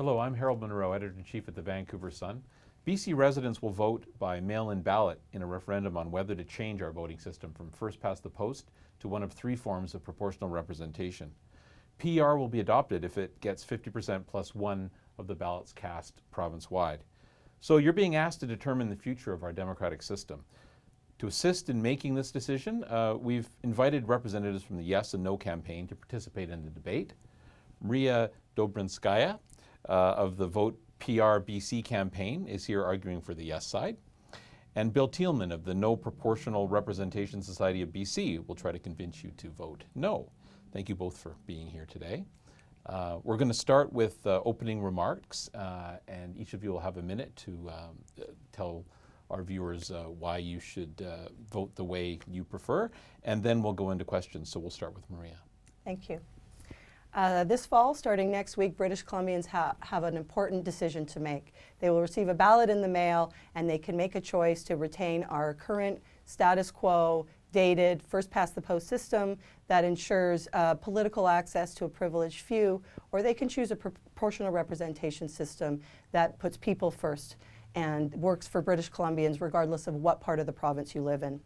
Hello, I'm Harold Monroe, Editor-in-Chief at the Vancouver Sun. BC residents will vote by mail-in ballot in a referendum on whether to change our voting system from first-past-the-post to one of three forms of proportional representation. PR will be adopted if it gets 50% plus one of the ballots cast province-wide. So you're being asked to determine the future of our democratic system. To assist in making this decision, we've invited representatives from the Yes and No campaign to participate in the debate. Maria Dobrinskaya of the Vote PR BC campaign is here arguing for the Yes side. And Bill Thielman of the No Proportional Representation Society of BC will try to convince you to vote no. Thank you both for being here today. We're going to start with opening remarks, and each of you will have a minute to tell our viewers why you should vote the way you prefer, and then we'll go into questions. So we'll start with Maria. Thank you. This fall, starting next week, British Columbians have an important decision to make. They will receive a ballot in the mail, and they can make a choice to retain our current status quo, dated, first-past-the-post system that ensures political access to a privileged few, or they can choose a proportional representation system that puts people first and works for British Columbians regardless of what part of the province you live in.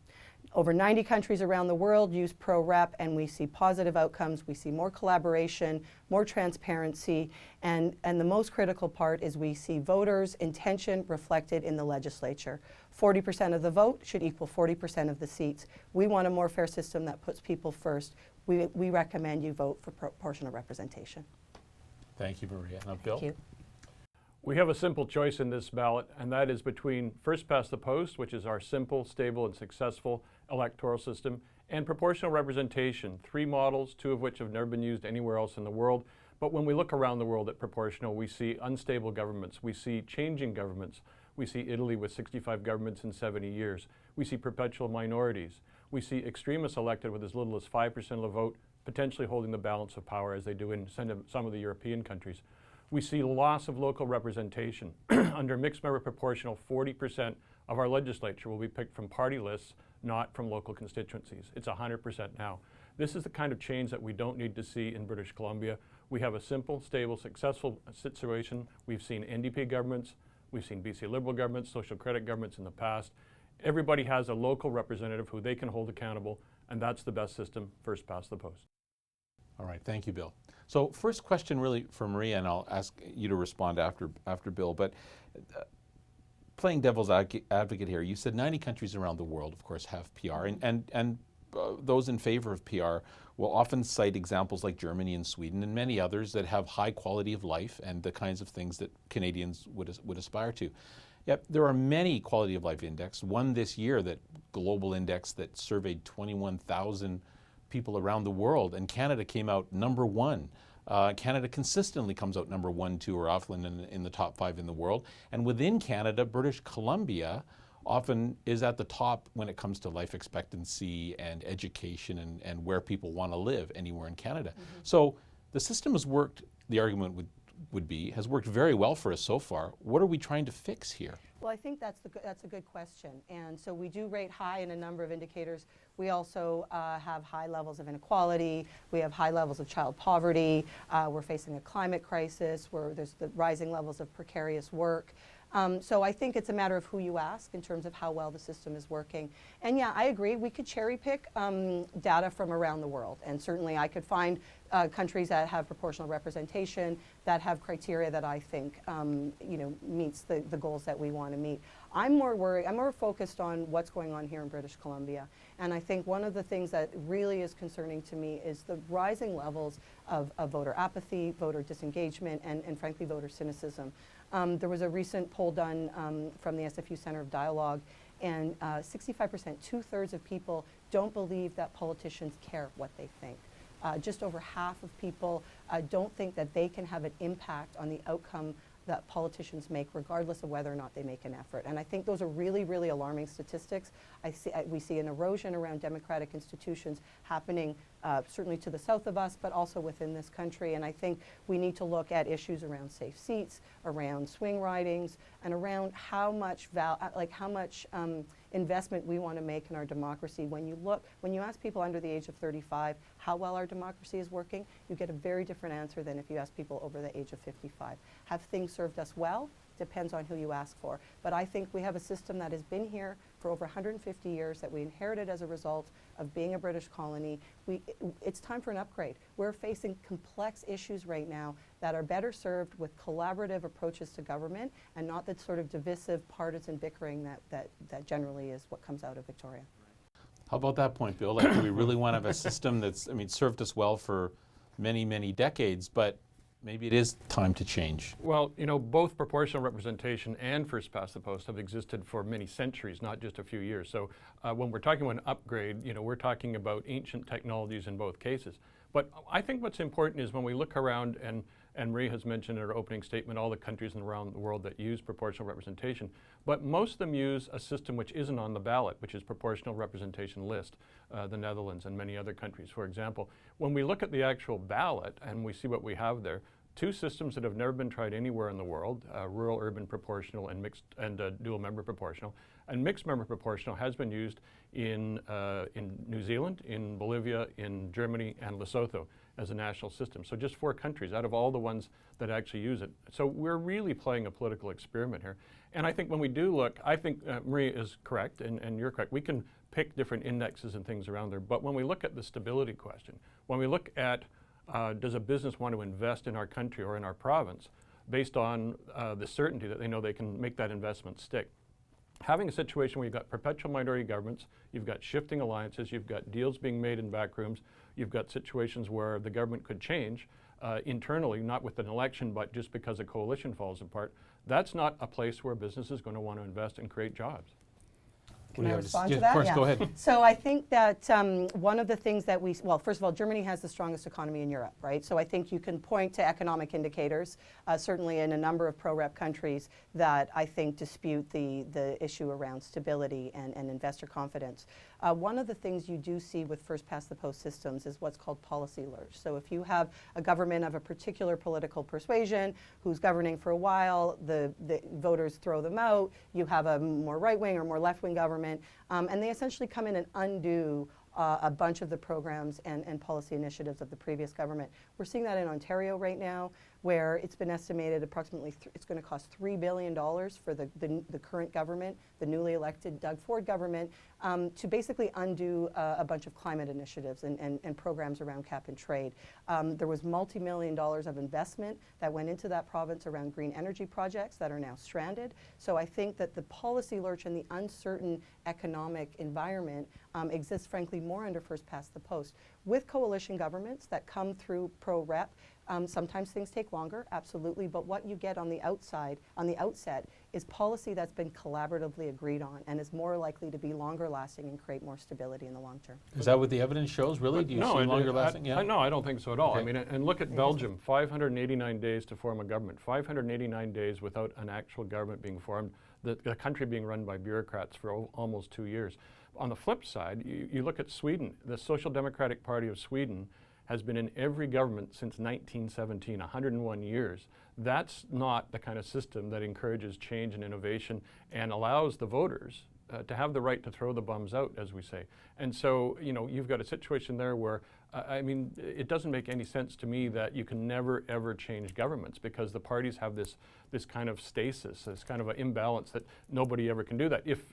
Over 90 countries around the world use pro-rep, and we see positive outcomes. We see more collaboration, more transparency, and the most critical part is we see voters' intention reflected in the legislature. 40% of the vote should equal 40% of the seats. We want a more fair system that puts people first. We recommend you vote for proportional representation. Thank you, Maria. Now, Bill? Thank you. We have a simple choice in this ballot, and that is between first-past-the-post, which is our simple, stable, and successful electoral system, and proportional representation, three models, two of which have never been used anywhere else in the world. But when we look around the world at proportional, we see unstable governments, we see changing governments, we see Italy with 65 governments in 70 years, we see perpetual minorities, we see extremists elected with as little as 5% of the vote, potentially holding the balance of power as they do in some of the European countries. We see loss of local representation. Under mixed member proportional, 40% of our legislature will be picked from party lists, not from local constituencies. It's 100% now. This is the kind of change that we don't need to see in British Columbia. We have a simple, stable, successful situation. We've seen NDP governments, we've seen BC Liberal governments, social credit governments in the past. Everybody has a local representative who they can hold accountable, and that's the best system, first past the post. All right, thank you, Bill. So first question really for Maria, and I'll ask you to respond after Bill, but playing devil's advocate here, you said 90 countries around the world, of course, have PR, and those in favor of PR will often cite examples like Germany and Sweden and many others that have high quality of life and the kinds of things that Canadians would aspire to. Yet there are many quality of life index, one this year, that global index that surveyed 21,000 people around the world, and Canada came out number one. Canada consistently comes out number 1, 2, or often in the top 5 in the world. And within Canada, British Columbia often is at the top when it comes to life expectancy and education and where people want to live anywhere in Canada. Mm-hmm. So the system has worked, the argument would be, has worked very well for us so far. What are we trying to fix here? Well, I think that's a good question. And so we do rate high in a number of indicators. We also have high levels of inequality. We have high levels of child poverty. We're facing a climate crisis where there's the rising levels of precarious work. So I think it's a matter of who you ask in terms of how well the system is working. And yeah, I agree, we could cherry pick data from around the world. And certainly I could find countries that have proportional representation, that have criteria that I think meets the goals that we want to meet. I'm more focused on what's going on here in British Columbia. And I think one of the things that really is concerning to me is the rising levels of voter apathy, voter disengagement, and frankly, voter cynicism. There was a recent poll done from the SFU Center of Dialogue, and 65%, 2/3 of people don't believe that politicians care what they think. Just over half of people don't think that they can have an impact on the outcome that politicians make, regardless of whether or not they make an effort. And I think those are really, really alarming statistics. We see an erosion around democratic institutions happening certainly to the south of us, but also within this country. And I think we need to look at issues around safe seats, around swing ridings, and around how much investment we want to make in our democracy. When you ask people under the age of 35 how well our democracy is working, you get a very different answer than if you ask people over the age of 55. Have things served us well? Depends on who you ask for. But I think we have a system that has been here for over 150 years that we inherited as a result of being a British colony. It's time for an upgrade. We're facing complex issues right now that are better served with collaborative approaches to government and not the sort of divisive partisan bickering that generally is what comes out of Victoria. How about that point, Bill? Like, do we really want to have a system that's, served us well for many, many decades, but maybe it is time to change? Well, both proportional representation and first past the post have existed for many centuries, not just a few years. So when we're talking about an upgrade, we're talking about ancient technologies in both cases. But I think what's important is when we look around, and Marie has mentioned in her opening statement all the countries around the world that use proportional representation, but most of them use a system which isn't on the ballot, which is proportional representation list, the Netherlands and many other countries, for example. When we look at the actual ballot and we see what we have there, two systems that have never been tried anywhere in the world, rural-urban proportional and mixed and dual-member proportional. And mixed-member proportional has been used in New Zealand, in Bolivia, in Germany, and Lesotho as a national system. So just 4 countries out of all the ones that actually use it. So we're really playing a political experiment here. And I think when we do look, I think Marie is correct, and you're correct. We can pick different indexes and things around there. But when we look at the stability question, when we look at does a business want to invest in our country or in our province based on the certainty that they know they can make that investment stick? Having a situation where you've got perpetual minority governments, you've got shifting alliances, you've got deals being made in back rooms, you've got situations where the government could change internally, not with an election, but just because a coalition falls apart, that's not a place where business is going to want to invest and create jobs. Can I respond to Of that? course, go ahead. So I think that one of the things that well, first of all, Germany has the strongest economy in Europe, right? So I think you can point to economic indicators, certainly in a number of pro-rep countries, that I think dispute the issue around stability and investor confidence. One of the things you do see with first past the post systems is what's called policy lurch. So if you have a government of a particular political persuasion who's governing for a while, the voters throw them out, you have a more right-wing or more left-wing government, and they essentially come in and undo a bunch of the programs and policy initiatives of the previous government. We're seeing that in Ontario right now, where it's been estimated approximately it's going to cost $3 billion for the current government, the newly elected Doug Ford government, to basically undo a bunch of climate initiatives and programs around cap and trade. There was multi-million dollars of investment that went into that province around green energy projects that are now stranded. So I think that the policy lurch and the uncertain economic environment exists, frankly, more under first past the post. With coalition governments that come through pro-rep, sometimes things take longer, absolutely, but what you get on the outset, is policy that's been collaboratively agreed on and is more likely to be longer lasting and create more stability in the long term. Is that what the evidence shows, really? Do you see longer lasting? No, I don't think so at all. Okay. I mean, and look at Belgium, 589 days to form a government, 589 days without an actual government being formed, the country being run by bureaucrats for almost 2 years. On the flip side, you look at Sweden. The Social Democratic Party of Sweden has been in every government since 1917, 101 years. That's not the kind of system that encourages change and innovation and allows the voters to have the right to throw the bums out, as we say. And so, you've got a situation there where, it doesn't make any sense to me that you can never, ever change governments because the parties have this kind of stasis, this kind of an imbalance that nobody ever can do that. If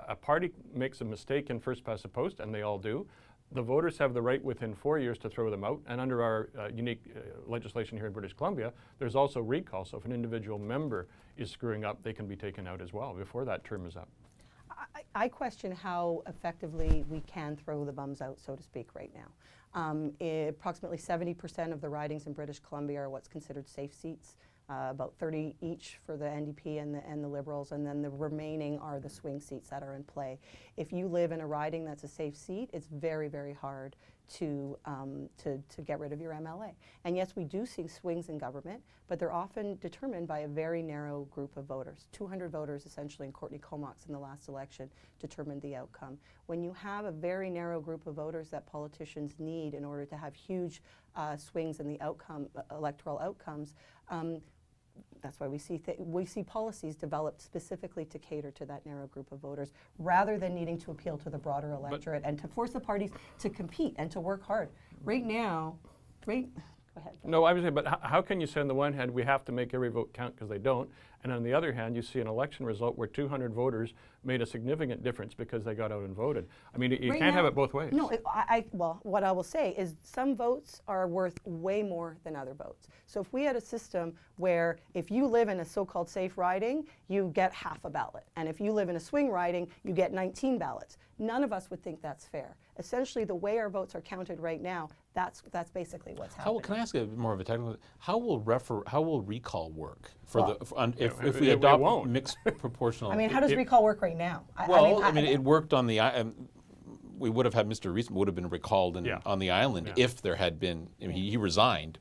a party makes a mistake in first past the post, and they all do, the voters have the right within 4 years to throw them out. And under our unique legislation here in British Columbia, there's also recall. So if an individual member is screwing up, they can be taken out as well before that term is up. I question how effectively we can throw the bums out, so to speak, right now. Approximately 70% of the ridings in British Columbia are what's considered safe seats. about 30 each for the NDP and the Liberals, and then the remaining are the swing seats that are in play. If you live in a riding that's a safe seat, it's very, very hard to get rid of your MLA. And yes, we do see swings in government, but they're often determined by a very narrow group of voters. 200 voters, essentially, in Courtney Comox in the last election determined the outcome. When you have a very narrow group of voters that politicians need in order to have huge swings in the outcome, electoral outcomes, that's why we see policies developed specifically to cater to that narrow group of voters, rather than needing to appeal to the broader electorate and to force the parties to compete and to work hard. Right now, go ahead. No, I was saying, but how can you say on the one hand we have to make every vote count, because they don't, and on the other hand you see an election result where 200 voters made a significant difference because they got out and voted? I mean, you Right can't have now- it both ways. No, well, what I will say is some votes are worth way more than other votes. So if we had a system where if you live in a so-called safe riding, you get half a ballot. And if you live in a swing riding, you get 19 ballots. None of us would think that's fair. Essentially, the way our votes are counted right now, that's basically what's happening. Can I ask a more of a technical? How will recall work for Well, if we it adopt won't. mixed proportional? I mean, how does recall work right now? It worked on the. We would have had Mr. Rees would have been recalled Yeah. on the island Yeah. if there had been. I mean, he resigned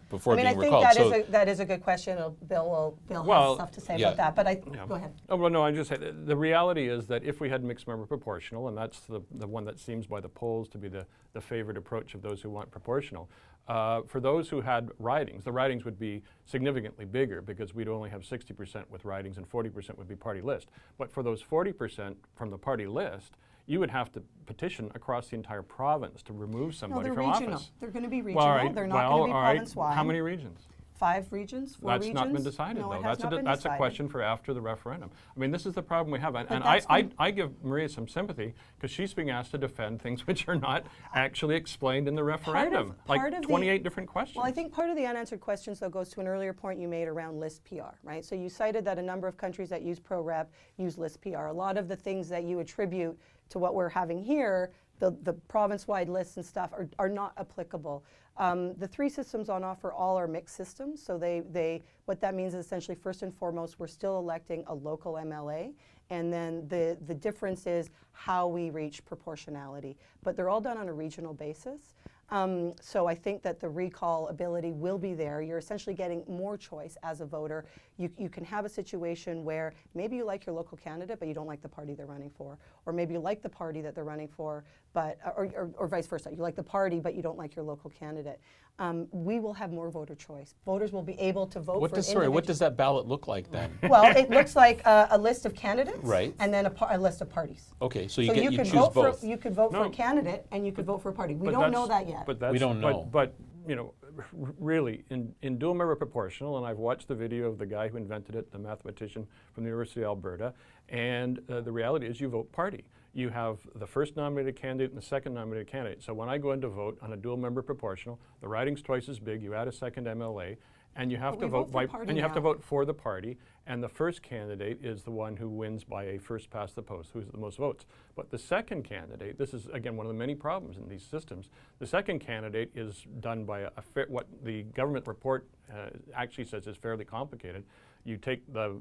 before I being think recalled. that is a good question. Bill Well, has stuff to say yeah. about that, but Yeah. go ahead. Oh, well, no, I'm just saying, the reality is that if we had mixed member proportional, and that's the one that seems by the polls to be the favorite approach of those who want proportional, for those who had ridings, the ridings would be significantly bigger because we'd only have 60% with ridings and 40% would be party list. But for those 40% from the party list, you would have to petition across the entire province to remove somebody No, they're from regional. office. They're going to be Well, regional. all right, They're not going to be all right. province-wide. How many regions? 5 regions, 4 That's regions? not been decided, No, though. it has not been That's a decided. question for after the referendum. I mean, this is the problem we have. And that's I give Maria some sympathy because she's being asked to defend things which are not actually explained in the referendum. part of Like the- 28 different questions. Well, I think part of the unanswered questions, though, goes to an earlier point you made around list PR, right? So you cited that a number of countries that use pro-rep use list PR. A lot of the things that you attribute to what we're having here, the province-wide lists and stuff, are not applicable. The 3 systems on offer all are mixed systems, so what that means is essentially, first and foremost, we're still electing a local MLA, and then the difference is how we reach proportionality. But they're all done on a regional basis. So I think that the recall ability will be there. You're essentially getting more choice as a voter. You can have a situation where maybe you like your local candidate, but you don't like the party they're running for. Or maybe you like the party that they're running for, but or vice versa. You like the party, but you don't like your local candidate. We will have more voter choice. Voters will be able to vote What for does that ballot look like then? Well, it looks like a list of candidates, Right. and then a list of parties. Okay, so So you could choose vote both. you could vote for No. a candidate, and you could vote for a party. We But don't know that's- that yet. But that's, We don't know. But you know, really, in dual member proportional, and I've watched the video of the guy who invented it, the mathematician from the University of Alberta, and the reality is you vote party. You have the first nominated candidate and the second nominated candidate. So when I go in to vote on a dual member proportional, the riding's twice as big. You add a second MLA, and you have But to we vote vote for by, party and you have to now. vote for the party. And the first candidate is the one who wins by a first past the post, who's the most votes. But the second candidate, this is again one of the many problems in these systems. The second candidate is done by what the government report actually says is fairly complicated. You take the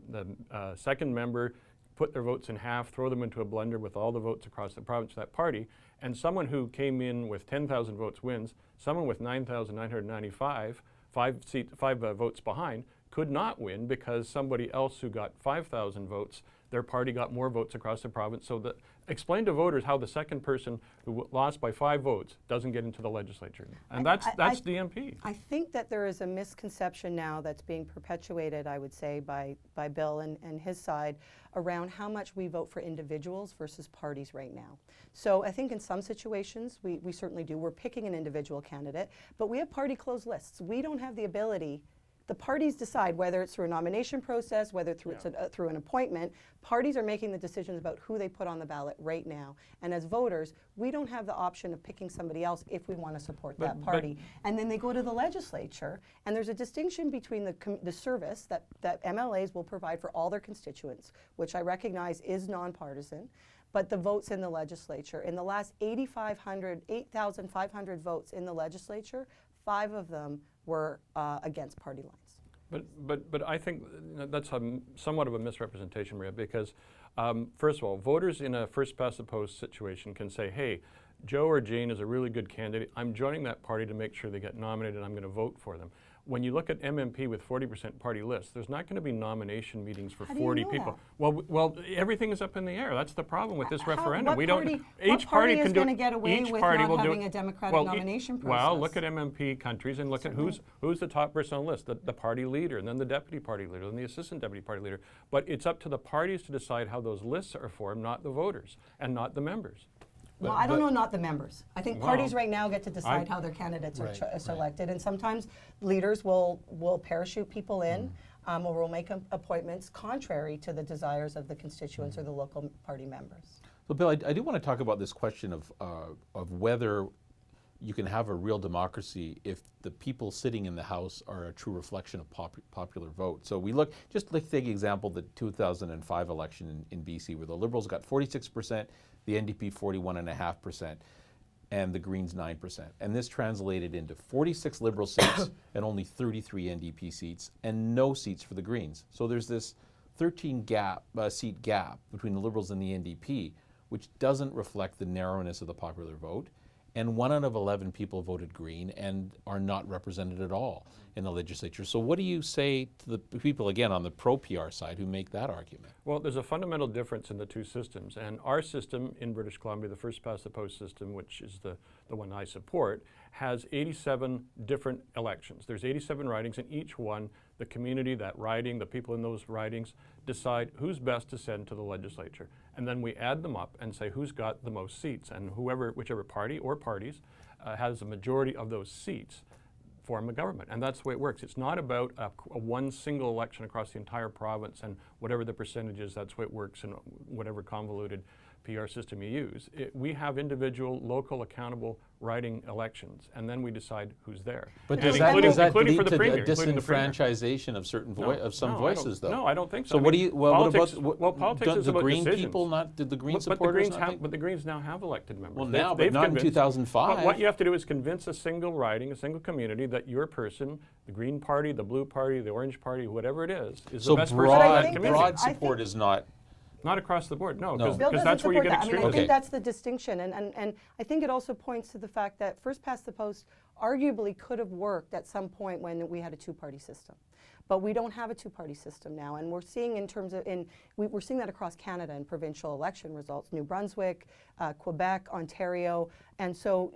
second member, put their votes in half, throw them into a blender with all the votes across the province of that party, and someone who came in with 10,000 votes wins. Someone with 9,995, five votes behind, could not win because somebody else who got 5,000 votes, their party got more votes across the province. So explain to voters how the second person who lost by 5 votes doesn't get into the legislature. And that's DMP. I think that there is a misconception now that's being perpetuated, I would say, by Bill and his side around how much we vote for individuals versus parties right now. So I think in some situations we certainly do. We're picking an individual candidate, but we have party closed lists. We don't have the ability. The parties decide whether it's through a nomination process, whether it's through an appointment. Parties are making the decisions about who they put on the ballot right now. And as voters, we don't have the option of picking somebody else if we want to support that party. And then they go to the legislature, and there's a distinction between the service that MLAs will provide for all their constituents, which I recognize is nonpartisan, but the votes in the legislature. In the last 8,500 votes in the legislature, 5 of them were against party lines. But I think that's somewhat of a misrepresentation, Maria, because first of all, voters in a first past the post situation can say, hey, Joe or Jane is a really good candidate. I'm joining that party to make sure they get nominated and I'm going to vote for them. When you look at MMP with 40% party lists, there's not going to be nomination meetings for How do you 40 know people. that? Well, everything is up in the air. That's the problem with this referendum. What We party, don't. what Each party party is can do. going to get away Each with party not will do having a democratic nomination process? Well, look at MMP countries and look at who's the top person on the list, the party leader, and then the deputy party leader, and the assistant deputy party leader. But it's up to the parties to decide how those lists are formed, not the voters and not the members. Well, I don't know, not the members. I think parties right now get to decide I- how their candidates Right, are right. selected, and sometimes leaders will parachute people in, or will make appointments contrary to the desires of the constituents or the local party members. So, Bill, I do want to talk about this question of whether you can have a real democracy if the people sitting in the House are a true reflection of popular vote. So we look, just like take example, the 2005 election in BC, where the Liberals got 46%, the NDP 41.5%, and the Greens 9%. And this translated into 46 Liberal seats and only 33 NDP seats, and no seats for the Greens. So there's this 13 seat gap between the Liberals and the NDP, which doesn't reflect the narrowness of the popular vote. And 1 out of 11 people voted Green and are not represented at all in the legislature. So what do you say to the people, again, on the pro-PR side who make that argument? Well, there's a fundamental difference in the two systems. And our system in British Columbia, the first past the post system, which is the one I support, has 87 different elections. There's 87 ridings, and each one, the community, that riding, the people in those ridings, decide who's best to send to the legislature. And then we add them up and say who's got the most seats. And whichever party or parties has a majority of those seats form a government. And that's the way it works. It's not about a one single election across the entire province and whatever the percentage is, that's the way it works in whatever convoluted PR system you use. We have individual, local, accountable riding elections, and then we decide who's there. But And does that including lead for the to premier, a including the premier. disenfranchisation of some No, I don't- voices, though? No, I don't think so. So I what do mean, you? Well, politics, what about? well, politics don't is the about Green decisions. people not? Did the Green But supporters the Greens now have elected members. Well, They've- now, but they've not in convinced- 2005. But what you have to do is convince a single riding, a single community, that your person, the Green Party, the Blue Party, the Orange Party, whatever it is So the best person for But I that think community. this- broad I support think- is not. Not across the board, no, No. Bill because doesn't that's where you support get that. I mean, I extremism. Okay. think that's the distinction, and I think it also points to the fact that first past the post arguably could have worked at some point when we had a two-party system. But we don't have a two-party system now, and we're seeing we're seeing that across Canada in provincial election results, New Brunswick, Quebec, Ontario, and so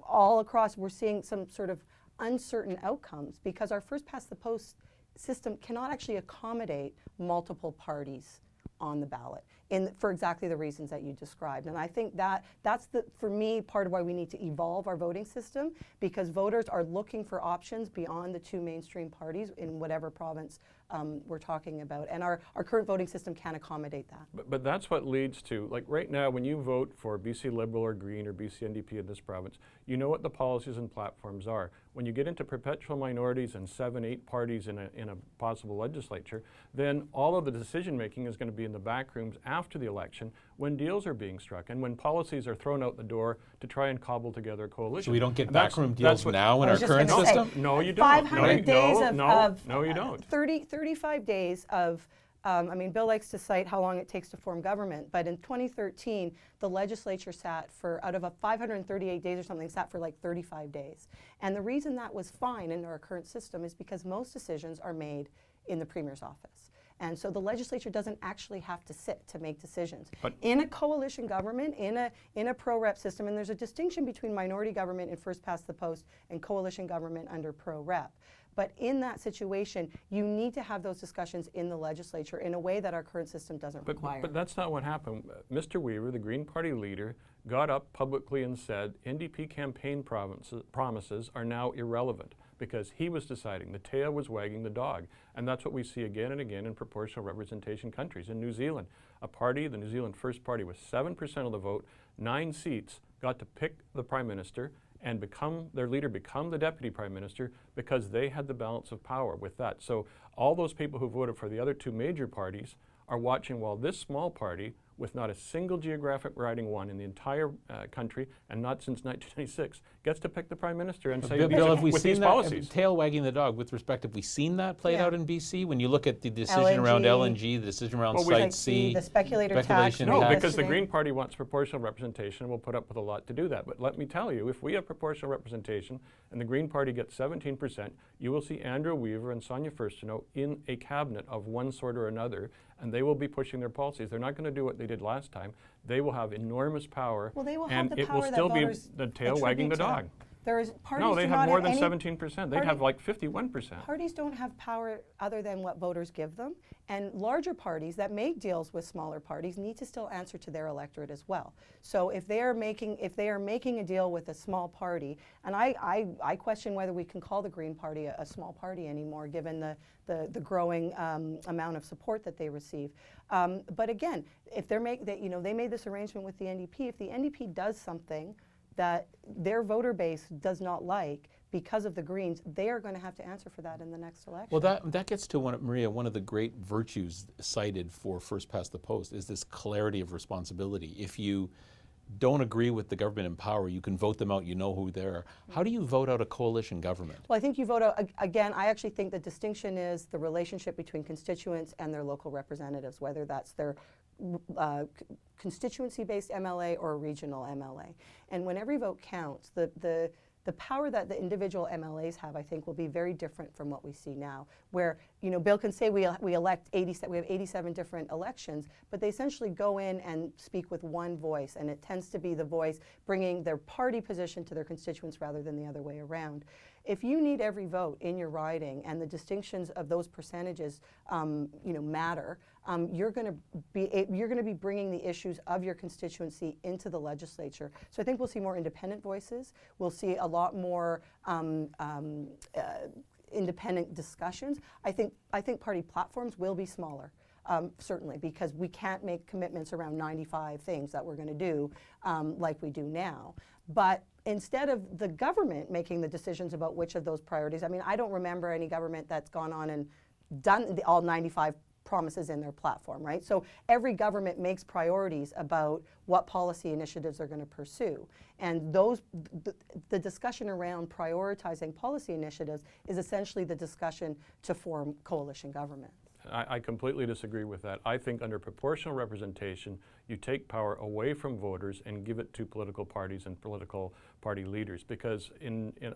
all across we're seeing some sort of uncertain outcomes because our first past the post system cannot actually accommodate multiple parties on the ballot for exactly the reasons that you described. And I think that's for me, part of why we need to evolve our voting system, because voters are looking for options beyond the two mainstream parties in whatever province we're talking about. And our current voting system can accommodate that. But that's what leads to, like right now, when you vote for BC Liberal or Green or BC NDP in this province, you know what the policies and platforms are. When you get into perpetual minorities and 7, 8 parties in a possible legislature, then all of the decision making is going to be in the back rooms after the election when deals are being struck and when policies are thrown out the door to try and cobble together a coalition. So we don't get And that's- backroom that's deals what- now in I our was just current gonna say, system? No, you don't. 500 days No, you don't. 35 days of, I mean, Bill likes to cite how long it takes to form government, but in 2013, the legislature sat for, out of a 538 days or something, sat for like 35 days. And the reason that was fine in our current system is because most decisions are made in the Premier's office. And so the legislature doesn't actually have to sit to make decisions. But in a coalition government, in a pro-rep system, and there's a distinction between minority government and first past the post and coalition government under pro-rep. But in that situation, you need to have those discussions in the legislature in a way that our current system doesn't require. But that's not what happened. Mr. Weaver, the Green Party leader, got up publicly and said NDP campaign promises are now irrelevant because he was deciding. The tail was wagging the dog. And that's what we see again and again in proportional representation countries. In New Zealand, a party, the New Zealand First Party, with 7% of the vote, 9 seats, got to pick the Prime Minister and their leader become the Deputy Prime Minister because they had the balance of power with that. So all those people who voted for the other two major parties are watching while this small party with not a single geographic riding won in the entire country, and not since 1996, gets to pick the Prime Minister and say, Bill, have we with seen these that, policies. tail wagging the dog with respect, have we seen that played Yeah. out in BC? When you look at the decision around LNG, LNG, the decision around Well, we- Site Site C, the speculator tax. speculation No, tax. because the yesterday. Green Party wants proportional representation and will put up with a lot to do that. But let me tell you, if we have proportional representation and the Green Party gets 17%, you will see Andrew Weaver and Sonia Furstenau in a cabinet of one sort or another, and they will be pushing their policies. They're not going to do what they did last time. They will have enormous power, Well, they will have and the it will power that still be voters the tail wagging the attribute to them. dog. There is parties No, they do have not more than any- 17%. They'd party- have like 51%. Parties don't have power other than what voters give them, and larger parties that make deals with smaller parties need to still answer to their electorate as well. So if they are making a deal with a small party, and I question whether we can call the Green Party a small party anymore, given the growing amount of support that they receive. But again, if they made this arrangement with the NDP, if the NDP does something that their voter base does not like because of the Greens, they are going to have to answer for that in the next election. Well, that gets to Maria, one of the great virtues cited for first past the post is this clarity of responsibility. If you don't agree with the government in power, you can vote them out, you know who they are. How do you vote out a coalition government? Well, I think you vote out, again, I actually think the distinction is the relationship between constituents and their local representatives, whether that's their constituency-based MLA or a regional MLA. And when every vote counts, the power that the individual MLAs have, I think, will be very different from what we see now, where, Bill can say we elect 87, we have 87 different elections, but they essentially go in and speak with one voice, and it tends to be the voice bringing their party position to their constituents rather than the other way around. If you need every vote in your riding and the distinctions of those percentages, matter, you're going to be bringing the issues of your constituency into the legislature. So I think we'll see more independent voices. We'll see a lot more independent discussions. I think party platforms will be smaller. Certainly, because we can't make commitments around 95 things that we're going to do like we do now. But instead of the government making the decisions about which of those priorities, I don't remember any government that's gone on and done all 95 promises in their platform, right? So every government makes priorities about what policy initiatives they're going to pursue. And the discussion around prioritizing policy initiatives is essentially the discussion to form coalition government. I completely disagree with that. I think under proportional representation, you take power away from voters and give it to political parties and political party leaders. Because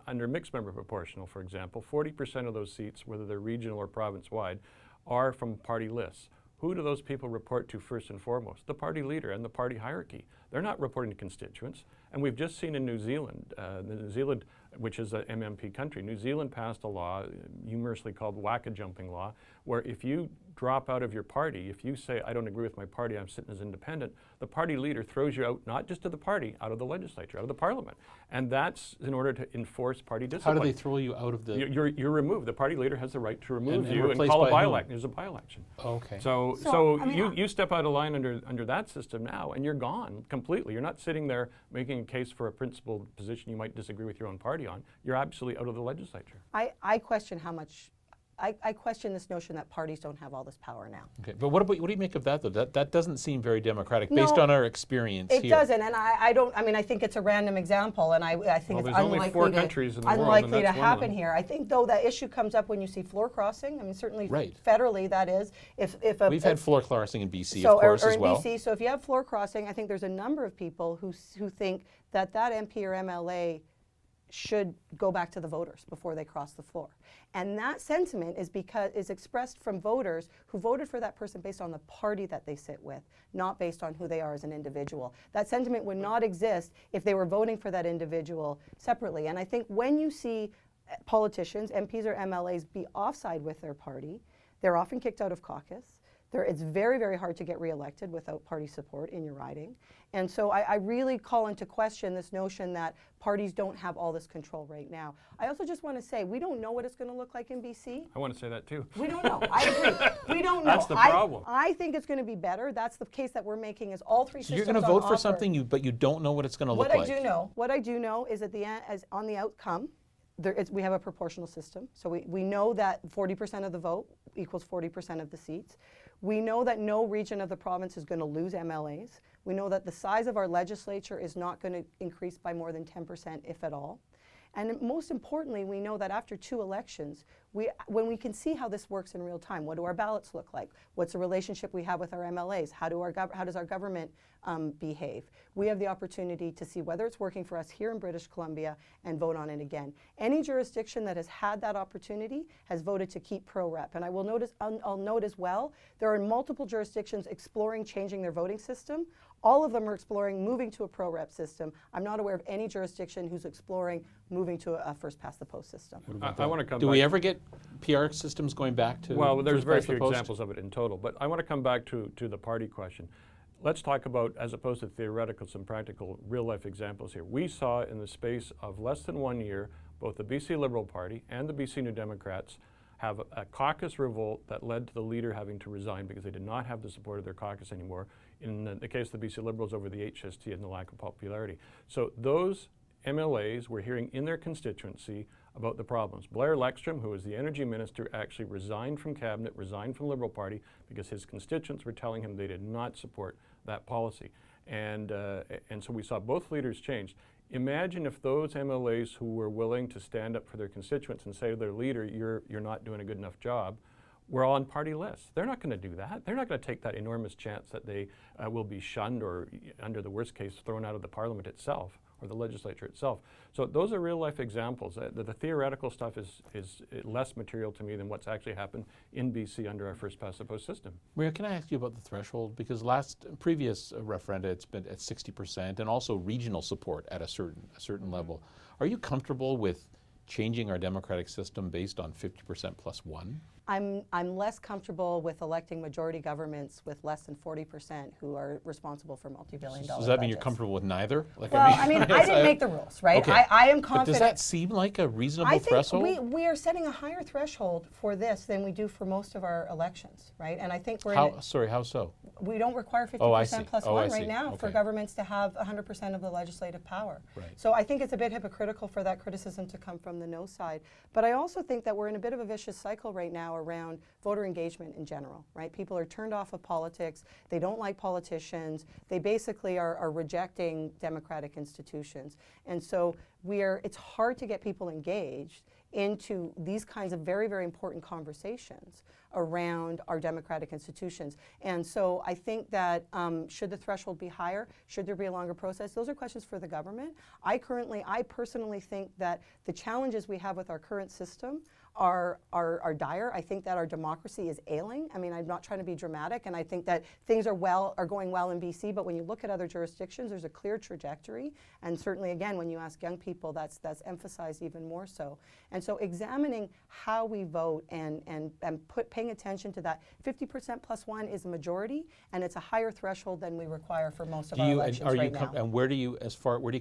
under mixed member proportional, for example, 40% of those seats, whether they're regional or province-wide, are from party lists. Who do those people report to first and foremost? The party leader and the party hierarchy. They're not reporting to constituents. And we've just seen in New Zealand, which is an MMP country, New Zealand passed a law, humorously called whack-a-jumping law, where if you drop out of your party, if you say, I don't agree with my party, I'm sitting as independent, the party leader throws you out, not just of the party, out of the legislature, out of the parliament. And that's in order to enforce party discipline. How do they throw you out of the... You're removed. The party leader has the right to remove And you and replaced call a by by-election. whom? There's a by-election. Okay. So you step out of line under that system now, and you're gone completely. You're not sitting there making a case for a principled position you might disagree with your own party on. You're absolutely out of the legislature. I question how much. I question this notion that parties don't have all this power now. Okay, but what do you make of that, though? That doesn't seem very democratic, No, based on our experience here. It doesn't, and I think it's a random example, and I think Well, it's there's only 4 countries in the world, and unlikely to that's one of happen them. here. I think, though, that issue comes up when you see floor crossing. Certainly Right. federally, that is. We've had floor crossing in BC, so, of course, or as in well. BC, so if you have floor crossing, I think there's a number of people who think that MP or MLA should go back to the voters before they cross the floor. And that sentiment is expressed from voters who voted for that person based on the party that they sit with, not based on who they are as an individual. That sentiment would not exist if they were voting for that individual separately. And I think when you see politicians, MPs or MLAs, be offside with their party, they're often kicked out of caucus. It's very, very hard to get reelected without party support in your riding. And so I really call into question this notion that parties don't have all this control right now. I also just want to say, we don't know what it's going to look like in BC. I want to say that too. We don't know. I agree. We don't know. That's the problem. I think it's going to be better. That's the case that we're making, is all three So systems you're going to on vote for offer. something, but you don't know what it's going to look What like. I do know is at the end, as on the outcome, we have a proportional system. So we know that 40% of the vote equals 40% of the seats. We know that no region of the province is going to lose MLAs. We know that the size of our legislature is not going to increase by more than 10%, if at all. And most importantly, we know that after 2 elections, when we can see how this works in real time, what do our ballots look like? What's the relationship we have with our MLAs? How does our government behave? We have the opportunity to see whether it's working for us here in British Columbia and vote on it again. Any jurisdiction that has had that opportunity has voted to keep pro-rep. And I'll note as well, there are multiple jurisdictions exploring changing their voting system. All of them are exploring moving to a pro-rep system. I'm not aware of any jurisdiction who's exploring moving to a first-past-the-post system. I want to come Do back. we ever get PR systems going back to Well, there's very first past the few post? examples of it in total, but I want to come back to the party question. Let's talk about, as opposed to theoretical, some practical, real-life examples here. We saw in the space of less than 1 year, both the BC Liberal Party and the BC New Democrats have a caucus revolt that led to the leader having to resign because they did not have the support of their caucus anymore. In the case of the BC Liberals over the HST and the lack of popularity. So those MLAs were hearing in their constituency about the problems. Blair Leckstrom, who was the energy minister, actually resigned from cabinet, resigned from the Liberal Party because his constituents were telling him they did not support that policy. And so we saw both leaders change. Imagine if those MLAs who were willing to stand up for their constituents and say to their leader, you're not doing a good enough job, were on party lists. They're not going to do that. They're not going to take that enormous chance that they will be shunned or, under the worst case, thrown out of the parliament itself or the legislature itself. So those are real life examples. The theoretical stuff is less material to me than what's actually happened in BC under our first past the post system. Maria, can I ask you about the threshold? Because previous referenda, it's been at 60% and also regional support at a certain level. Are you comfortable with changing our democratic system based on 50% plus 1? I'm less comfortable with electing majority governments with less than 40% who are responsible for multi-billion dollar Does that mean you're budgets. comfortable with neither? Like, Well, I mean, I didn't make the rules, right? Okay. I am But confident. does that seem like a reasonable I think threshold? we are setting a higher threshold for this than we do for most of our elections, right? And I think How so? we don't require 50% Oh, I see. plus Oh, I 1 see. right now for Okay. governments to have 100% of the legislative power. Right. So I think it's a bit hypocritical for that criticism to come from the no side. But I also think that we're in a bit of a vicious cycle right now around voter engagement in general, right? People are turned off of politics. They don't like politicians. They basically are rejecting democratic institutions. And so it's hard to get people engaged into these kinds of very, very important conversations around our democratic institutions. And so I think that should the threshold be higher? Should there be a longer process? Those are questions for the government. I personally think that the challenges we have with our current system are dire. I think that our democracy is ailing. I mean, I'm not trying to be dramatic, and I think that things are going well in BC, but when you look at other jurisdictions, there's a clear trajectory, and certainly, again, when you ask young people, that's emphasized even more so. And so examining how we vote and paying attention to that 50% plus 1 is a majority, and it's a higher threshold than we require for most of our elections right now. And where do you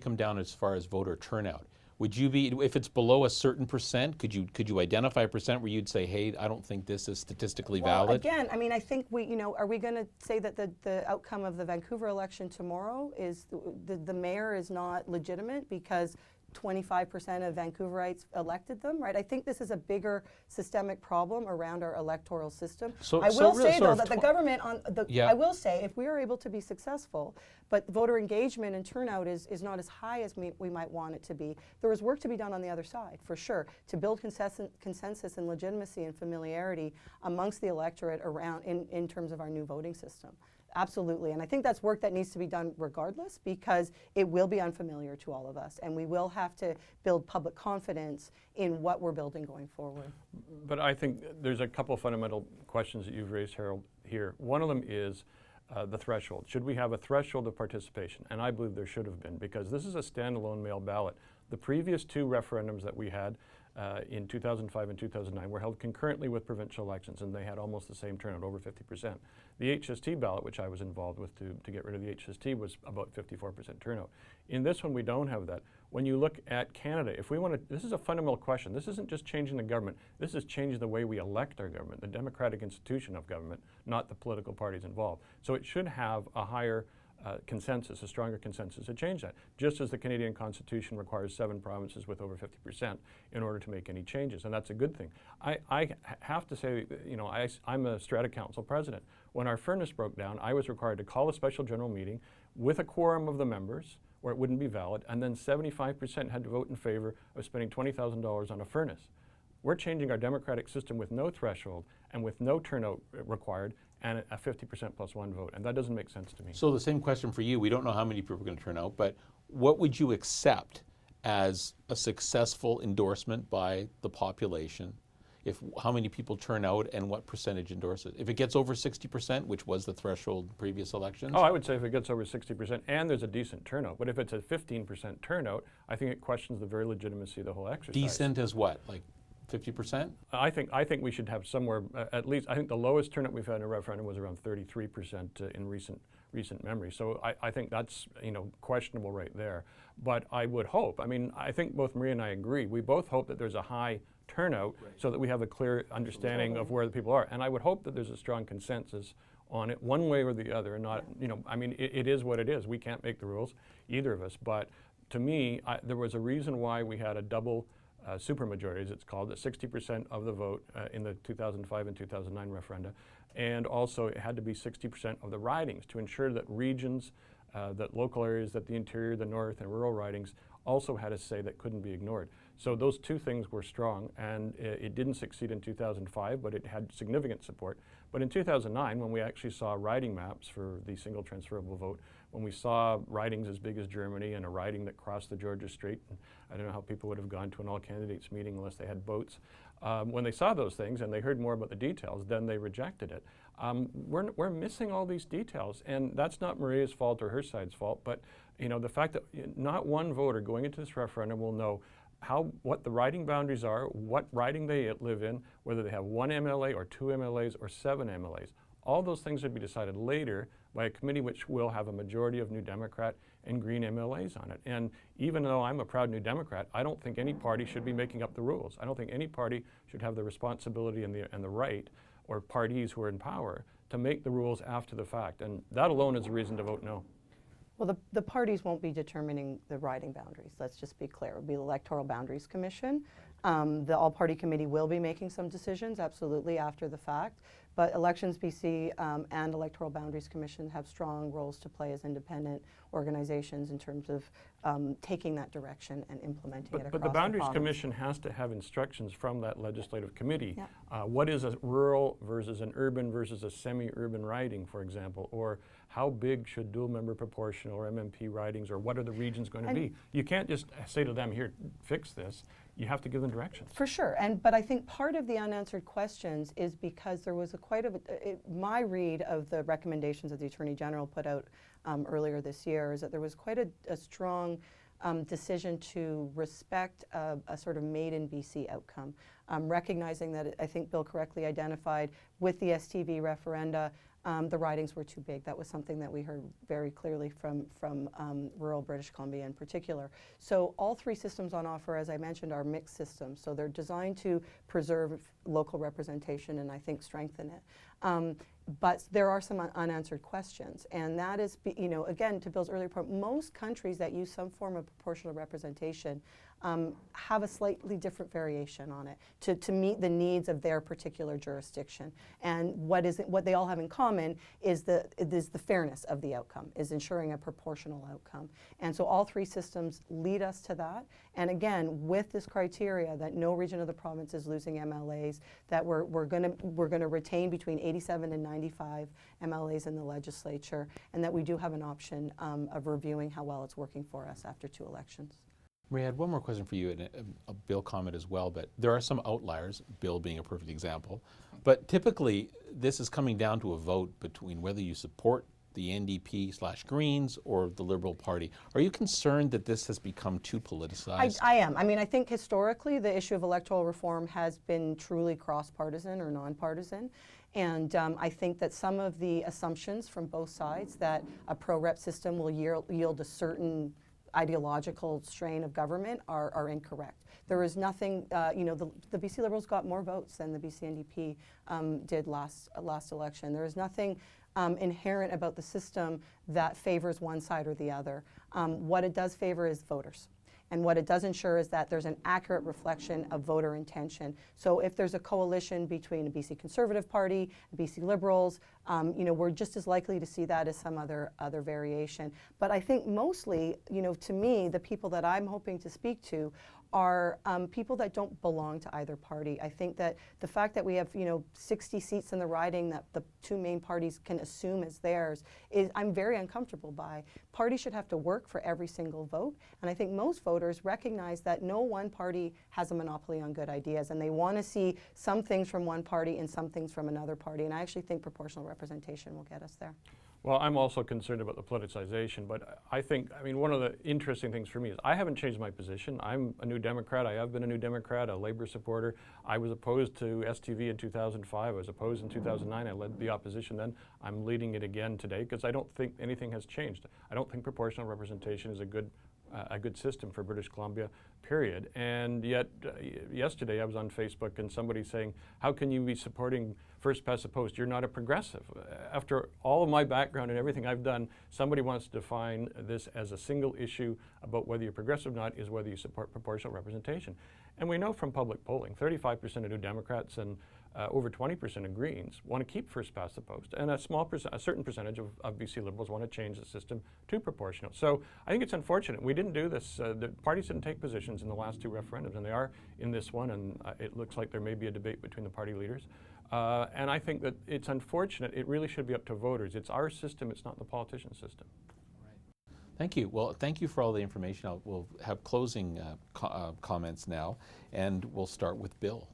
come down as far as voter turnout? Would you be, if it's below a certain percent, could you identify a percent where you'd say, hey, I don't think this is statistically valid? Again, I mean, I think are we going to say that the outcome of the Vancouver election tomorrow is the mayor is not legitimate because 25% of Vancouverites elected them, right? I think this is a bigger systemic problem around our electoral system. I will say, though, that the government I will say, if we are able to be successful, but voter engagement and turnout is not as high as we might want it to be, there is work to be done on the other side, for sure, to build consensus and legitimacy and familiarity amongst the electorate around in terms of our new voting system. Absolutely, and I think that's work that needs to be done regardless because it will be unfamiliar to all of us and we will have to build public confidence in what we're building going forward. But I think there's a couple of fundamental questions that you've raised, Harold, here. One of them is the threshold. Should we have a threshold of participation? And I believe there should have been because this is a standalone mail ballot. The previous 2 referendums that we had in 2005 and 2009 were held concurrently with provincial elections, and they had almost the same turnout, over 50%. The HST ballot, which I was involved with to get rid of the HST, was about 54% turnout. In this one, we don't have that. When you look at Canada, if we want to, this is a fundamental question. This isn't just changing the government. This is changing the way we elect our government, the democratic institution of government, not the political parties involved. So it should have a higher consensus, a stronger consensus to change that. Just as the Canadian Constitution requires 7 provinces with over 50% in order to make any changes, and that's a good thing. I have to say, you know, I'm a Strata Council president. When our furnace broke down, I was required to call a special general meeting with a quorum of the members, or it wouldn't be valid, and then 75% had to vote in favor of spending $20,000 on a furnace. We're changing our democratic system with no threshold and with no turnout required, and a 50% plus 1 vote, and that doesn't make sense to me. So the same question for you. We don't know how many people are going to turn out, but what would you accept as a successful endorsement by the population? If how many people turn out and what percentage endorse it? If it gets over 60%, which was the threshold in previous elections? Oh, I would say if it gets over 60% and there's a decent turnout, but if it's a 15% turnout, I think it questions the very legitimacy of the whole exercise. Decent as what, like 50%? I think we should have somewhere, at least, I think the lowest turnout we've had in a referendum was around 33% in recent memory. So I think that's, you know, questionable right there. But I would hope, I mean, I think both Maria and I agree, we both hope that there's a high turnout so that we have a clear understanding of where the people are. And I would hope that there's a strong consensus on it one way or the other, and not, you know, I mean, it is what it is. We can't make the rules, either of us. But to me, there was a reason why we had a double supermajority, as it's called, at 60% of the vote in the 2005 and 2009 referenda. And also it had to be 60% of the ridings to ensure that regions, that local areas, that the interior, the north, and rural ridings also had a say that couldn't be ignored. So those two things were strong, and it didn't succeed in 2005, but it had significant support. But in 2009, when we actually saw riding maps for the single transferable vote, when we saw ridings as big as Germany and a riding that crossed the Georgia Strait, and I don't know how people would have gone to an all-candidates meeting unless they had boats. When they saw those things and they heard more about the details, then they rejected it. We're missing all these details, and that's not Maria's fault or her side's fault, but you know, the fact that not one voter going into this referendum will know what the riding boundaries are, what riding they live in, whether they have 1 MLA or 2 MLAs or 7 MLAs. All those things would be decided later by a committee which will have a majority of New Democrat and Green MLAs on it. And even though I'm a proud New Democrat, I don't think any party should be making up the rules. I don't think any party should have the responsibility and the right, or parties who are in power, to make the rules after the fact. And that alone is a reason to vote no. Well, the parties won't be determining the riding boundaries. Let's just be clear. It will be the Electoral Boundaries Commission. The All-Party Committee will be making some decisions, absolutely, after the fact. But Elections BC and Electoral Boundaries Commission have strong roles to play as independent organizations in terms of taking that direction and implementing it across the province. But the Boundaries Commission has to have instructions from that legislative committee. Yeah. What is a rural versus an urban versus a semi-urban riding, for example, or how big should dual-member proportional or MMP ridings, or what are the regions going to be? You can't just say to them, here, fix this. You have to give them directions. For sure, but I think part of the unanswered questions is because there was my read of the recommendations that the Attorney General put out earlier this year is that there was quite a strong decision to respect a sort of made in BC outcome, recognizing that I think Bill correctly identified with the STV referenda, the ridings were too big. That was something that we heard very clearly from rural British Columbia in particular. So all 3 systems on offer, as I mentioned, are mixed systems. So they're designed to preserve local representation and I think strengthen it. But there are some unanswered questions, and that is, you know, again, to Bill's earlier point, most countries that use some form of proportional representation have a slightly different variation on it to meet the needs of their particular jurisdiction. And what they all have in common is the fairness of the outcome, is ensuring a proportional outcome. And so all 3 systems lead us to that. And again, with this criteria that no region of the province is losing MLAs, that we're going to retain between 87 and 95 MLAs in the legislature, and that we do have an option of reviewing how well it's working for us after 2 elections. Maria, I had one more question for you, and a Bill comment as well, but there are some outliers, Bill being a perfect example. But typically, this is coming down to a vote between whether you support the NDP/Greens or the Liberal Party. Are you concerned that this has become too politicized? I am. I mean, I think historically the issue of electoral reform has been truly cross-partisan or nonpartisan. And I think that some of the assumptions from both sides that a pro-rep system will yield a certain ideological strain of government are incorrect. There is nothing, the BC Liberals got more votes than the BC NDP did last election. There is nothing inherent about the system that favors one side or the other. What it does favor is voters. And what it does ensure is that there's an accurate reflection of voter intention. So if there's a coalition between a BC Conservative Party, BC Liberals, we're just as likely to see that as some other variation. But I think mostly, to me, the people that I'm hoping to speak to are people that don't belong to either party. I think that the fact that we have 60 seats in the riding that the two main parties can assume as theirs is I'm very uncomfortable by. Parties should have to work for every single vote, and I think most voters recognize that no one party has a monopoly on good ideas, and they want to see some things from one party and some things from another party, and I actually think proportional representation will get us there. Well, I'm also concerned about the politicization, but I mean, one of the interesting things for me is I haven't changed my position. I'm a New Democrat. I have been a New Democrat, a Labour supporter. I was opposed to STV in 2005. I was opposed in 2009. I led the opposition then. I'm leading it again today because I don't think anything has changed. I don't think proportional representation is a good system for British Columbia, period. And yet, yesterday I was on Facebook and somebody saying, how can you be supporting first past the post? You're not a progressive. After all of my background and everything I've done, somebody wants to define this as a single issue about whether you're progressive or not is whether you support proportional representation. And we know from public polling, 35% of New Democrats and over 20% of Greens want to keep first past the post, and a certain percentage of BC Liberals want to change the system to proportional. So I think it's unfortunate. We didn't do this. The parties didn't take positions in the last two referendums, and they are in this one, and it looks like there may be a debate between the party leaders. And I think that it's unfortunate. It really should be up to voters. It's our system. It's not the politician system. Thank you. Well, thank you for all the information. We'll have closing comments now, and we'll start with Bill.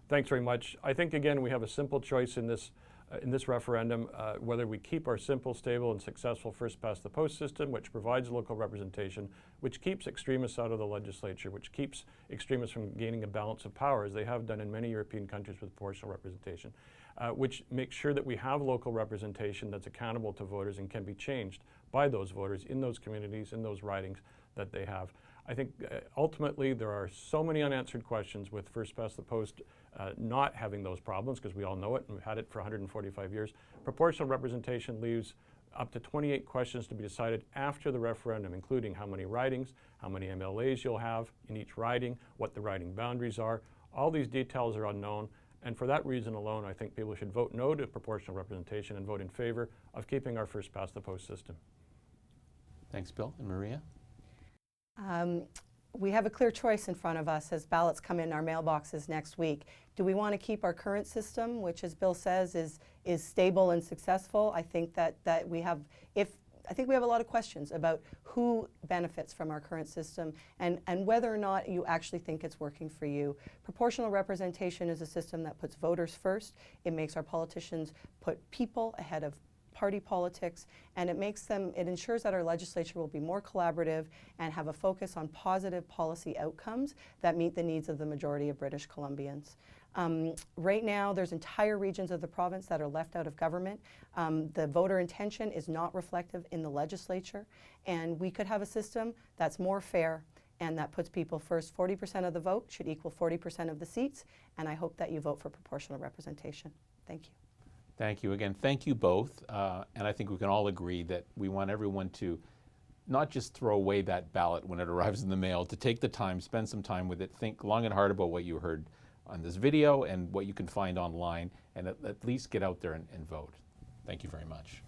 Thanks very much. I think, again, we have a simple choice in this referendum, whether we keep our simple, stable, and successful first-past-the-post system, which provides local representation, which keeps extremists out of the legislature, which keeps extremists from gaining a balance of power, as they have done in many European countries with proportional representation, which makes sure that we have local representation that's accountable to voters and can be changed by those voters in those communities, in those ridings that they have. I think ultimately there are so many unanswered questions with first past the post not having those problems, because we all know it and we've had it for 145 years. Proportional representation leaves up to 28 questions to be decided after the referendum, including how many ridings, how many MLAs you'll have in each riding, what the riding boundaries are. All these details are unknown, and for that reason alone, I think people should vote no to proportional representation and vote in favor of keeping our first past the post system. Thanks, Bill. And Maria? We have a clear choice in front of us as ballots come in our mailboxes next week. Do we want to keep our current system, which, as Bill says, is stable and successful? I think that we have, I think we have a lot of questions about who benefits from our current system and whether or not you actually think it's working for you. Proportional representation is a system that puts voters first. It makes our politicians put people ahead of party politics, and it ensures that our legislature will be more collaborative and have a focus on positive policy outcomes that meet the needs of the majority of British Columbians. Right now, there's entire regions of the province that are left out of government. The voter intention is not reflective in the legislature, and we could have a system that's more fair and that puts people first. 40% of the vote should equal 40% of the seats, and I hope that you vote for proportional representation. Thank you. Thank you again. Thank you both. And I think we can all agree that we want everyone to not just throw away that ballot when it arrives in the mail, to take the time, spend some time with it, think long and hard about what you heard on this video and what you can find online, and at least get out there and vote. Thank you very much.